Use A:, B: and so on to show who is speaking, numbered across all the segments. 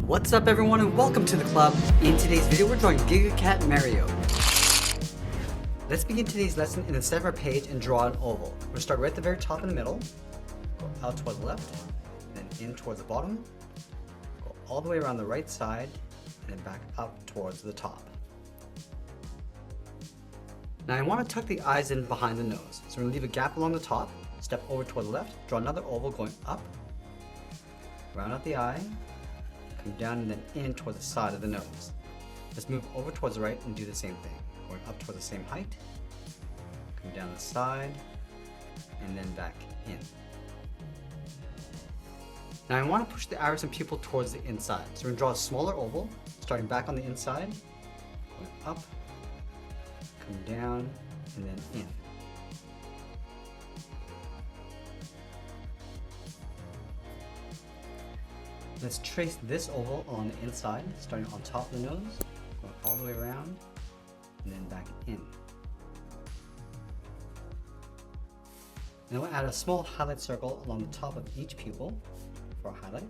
A: What's up everyone and welcome to the club. In today's video we're drawing Giga Cat Mario. Let's begin today's lesson in the center of our page and draw an oval. We're going to start right at the very top in the middle, go out towards the left, then in towards the bottom, go all the way around the right side, and then back up towards the top. Now I want to tuck the eyes in behind the nose, so we're going to leave a gap along the top, step over toward the left, draw another oval going up, round out the eye, come down and then in towards the side of the nose. Let's move over towards the right and do the same thing. Going up towards the same height, come down the side, and then back in. Now I want to push the iris and pupil towards the inside. So we're going to draw a smaller oval, starting back on the inside, going up, come down, and then in. Let's trace this oval along the inside, starting on top of the nose, going all the way around, and then back in. Now we'll add a small highlight circle along the top of each pupil for a highlight.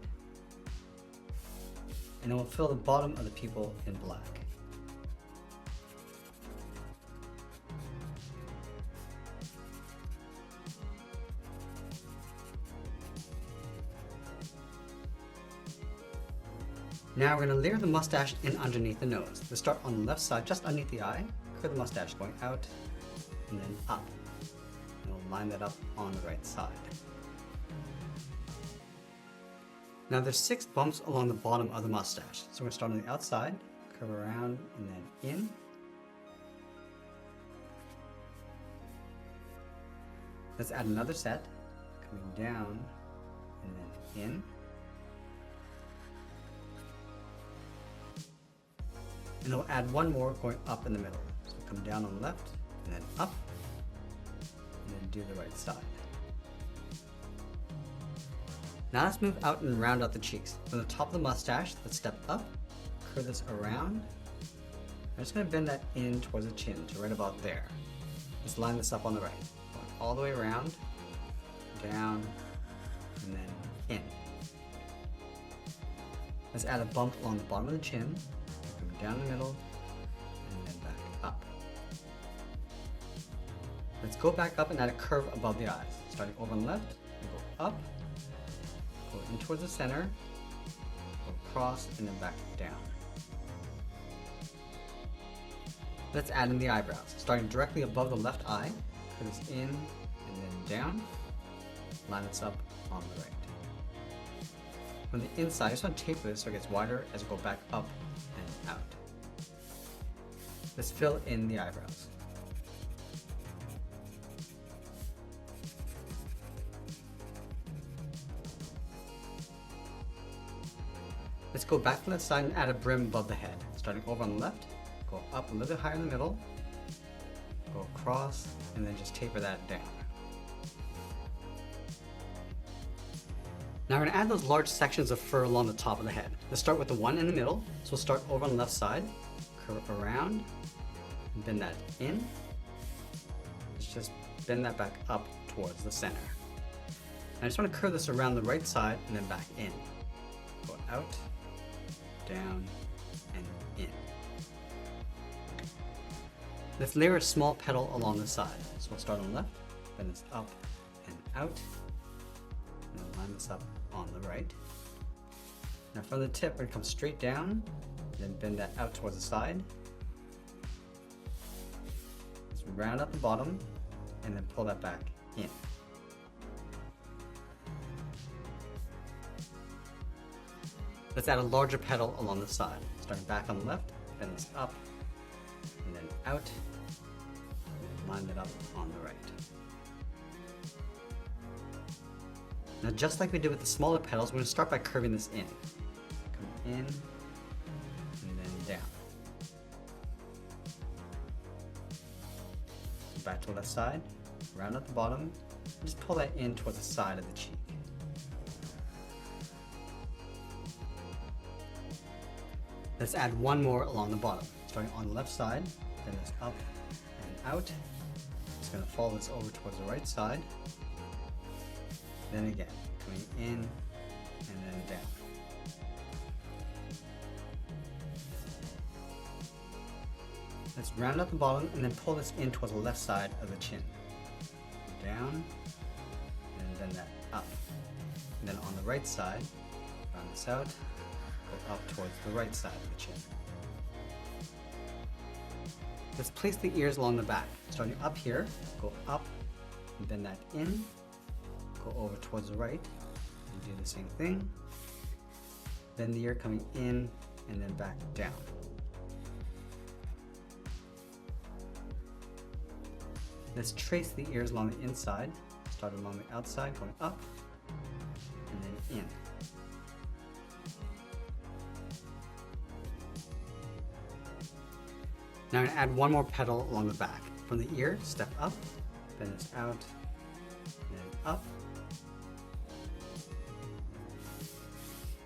A: And then we'll fill the bottom of the pupil in black. Now we're going to layer the mustache in underneath the nose. Let's start on the left side, just underneath the eye, curve the mustache going out, and then up. And we'll line that up on the right side. Now there's 6 bumps along the bottom of the mustache. So we're going to start on the outside, curve around, and then in. Let's add another set, coming down, and then in. And then we'll add one more going up in the middle. So come down on the left, and then up, and then do the right side. Now let's move out and round out the cheeks. From the top of the mustache, let's step up, curve this around. I'm just going to bend that in towards the chin to right about there. Let's line this up on the right. Going all the way around, down, and then in. Let's add a bump along the bottom of the chin. Down the middle, and then back up. Let's go back up and add a curve above the eyes. Starting over on the left, we go up, go in towards the center, go across, and then back down. Let's add in the eyebrows. Starting directly above the left eye, curve this in, and then down, line this up on the right. From the inside, I just want to taper this so it gets wider as we go back up and out. Let's fill in the eyebrows. Let's go back from the side and add a brim above the head. Starting over on the left, go up a little bit higher in the middle, go across, and then just taper that down. Now we're going to add those large sections of fur along the top of the head. Let's start with the one in the middle. So we'll start over on the left side, curve around, and bend that in. Let's just bend that back up towards the center. And I just want to curve this around the right side and then back in. Go out, down, and in. Let's layer a small petal along the side. So we'll start on the left, bend this up and out, and then line this up on the right. Now from the tip, we're going to come straight down, then bend that out towards the side. Let's round out the bottom, and then pull that back in. Let's add a larger petal along the side. Starting back on the left, bend this up, and then out, and line that up on the right. Now just like we did with the smaller petals, we're going to start by curving this in. Come in, and then down. So back to the left side, round out the bottom, and just pull that in towards the side of the cheek. Let's add one more along the bottom. Starting on the left side, then this up and out. Just going to follow this over towards the right side. Then again, coming in and then down. Let's round out the bottom and then pull this in towards the left side of the chin. Down, and then that up. And then on the right side, round this out, go up towards the right side of the chin. Let's place the ears along the back. Starting up here, go up, and bend that in, go over towards the right, and do the same thing. Then the ear coming in, and then back down. Let's trace the ears along the inside. Start along the outside, going up, and then in. Now I'm going to add one more petal along the back. From the ear, step up, bend this out, and then up.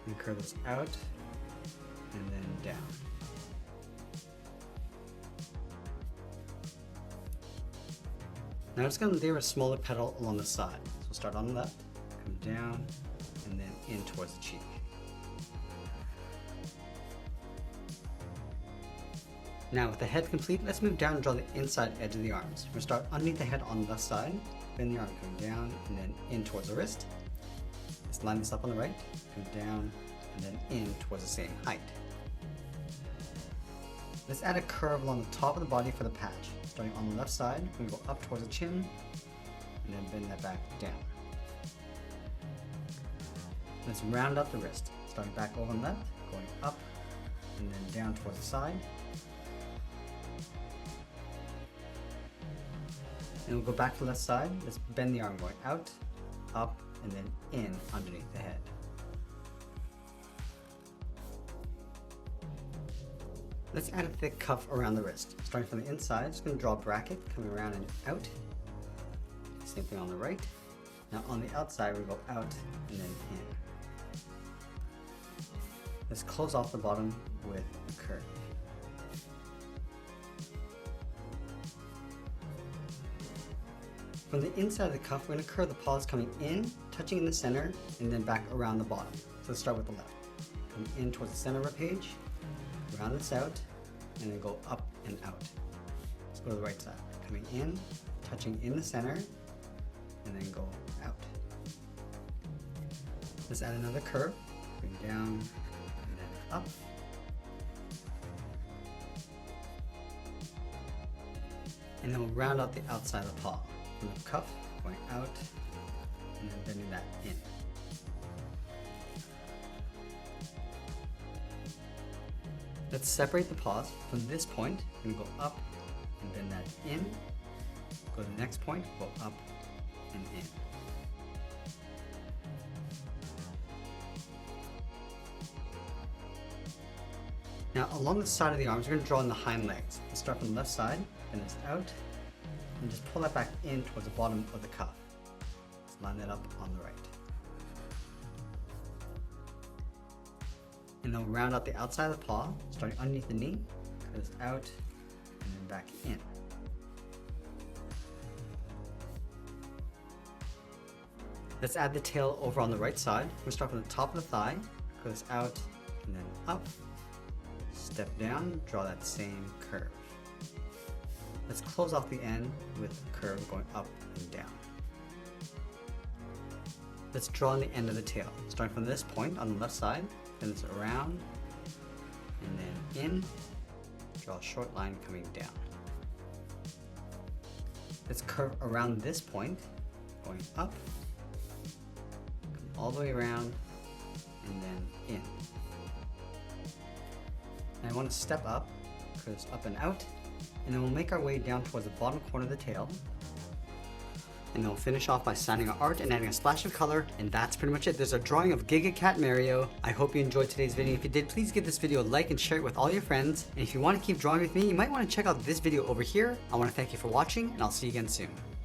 A: And curve this out, and then down. Now I'm just going to layer a smaller petal along the side. So start on the left, come down, and then in towards the cheek. Now with the head complete, let's move down and draw the inside edge of the arms. We're going to start underneath the head on the left side, bend the arm, come down, and then in towards the wrist. Let's line this up on the right, come down, and then in towards the same height. Let's add a curve along the top of the body for the patch. Starting on the left side, we go up towards the chin, and then bend that back down. Let's round out the wrist. Starting back over on the left, going up, and then down towards the side. And we'll go back to the left side. Let's bend the arm going out, up, and then in underneath the head. Let's add a thick cuff around the wrist. Starting from the inside, just going to draw a bracket coming around and out. Same thing on the right. Now on the outside, we go out and then in. Let's close off the bottom with a curve. From the inside of the cuff, we're going to curve the paws coming in, touching in the center, and then back around the bottom. So let's start with the left. Come in towards the center of our page, round this out, and then go up and out. Let's go to the right side. Coming in, touching in the center, and then go out. Let's add another curve, bring down, and then up. And then we'll round out the outside of the paw. From the cuff, going out, and then bending that in. Let's separate the paws. From this point, we're going to go up and bend that in. Go to the next point, go up and in. Now along the side of the arms, we're going to draw in the hind legs. Let's start from the left side, bend this out, and just pull that back in towards the bottom of the cuff. Let's line that up on the right. And then round out the outside of the paw, starting underneath the knee, cut this out, and then back in. Let's add the tail over on the right side. We'll start from the top of the thigh, cut this out, and then up, step down, draw that same curve. Let's close off the end with a curve going up and down. Let's draw in the end of the tail. Starting from this point on the left side, bend this around, and then in, draw a short line coming down. Let's curve around this point, going up, come all the way around, and then in. And I want to step up, curve this up and out, and then we'll make our way down towards the bottom corner of the tail. And then we'll finish off by signing our art and adding a splash of color, and that's pretty much it. There's a drawing of Giga Cat Mario. I hope you enjoyed today's video. If you did, please give this video a like and share it with all your friends. And if you want to keep drawing with me, you might want to check out this video over here. I want to thank you for watching, and I'll see you again soon.